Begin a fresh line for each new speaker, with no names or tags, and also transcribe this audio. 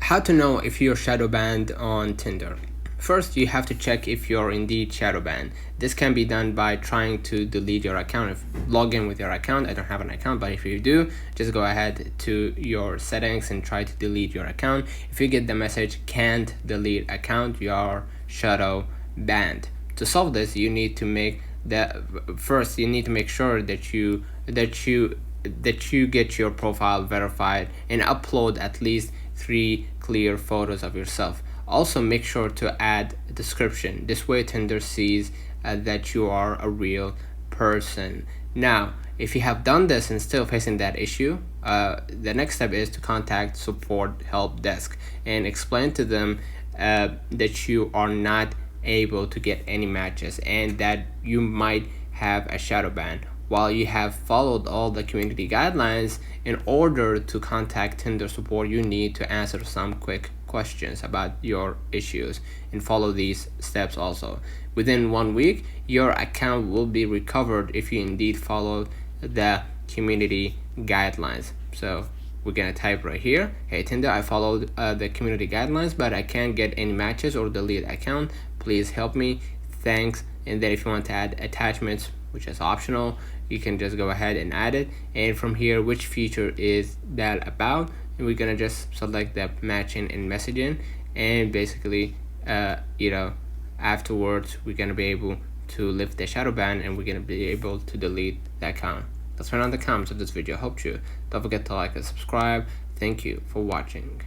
How to know if you're shadow banned on Tinder. First, you have to check if you're indeed shadow banned. This can be done by trying to delete your account. Log in with your account. I don't have an account, but if you do, just go ahead to your settings and try to delete your account. If you get the message can't delete account, you are shadow banned. To solve this, you need to make you need to make sure that you get your profile verified and upload at least 3 clear photos of yourself. Also, make sure to add a description. This way Tinder sees that you are a real person. Now, if you have done this and still facing that issue, the next step is to contact support help desk and explain to them that you are not able to get any matches and that you might have a shadow ban. While you have followed all the community guidelines, in order to contact Tinder support, you need to answer some quick questions about your issues and follow these steps also. Within 1 week, your account will be recovered if you indeed follow the community guidelines. So we're gonna type right here, hey Tinder, I followed the community guidelines, but I can't get any matches or delete account. Please help me. Thanks. And then if you want to add attachments, which is optional, you can just go ahead and add it. And from here, which feature is that about? And we're gonna just select the matching and messaging, and basically afterwards we're gonna be able to lift the shadow ban and we're gonna be able to delete the account. That's right on the comments of this video helped you. Don't forget to like and subscribe. Thank you for watching.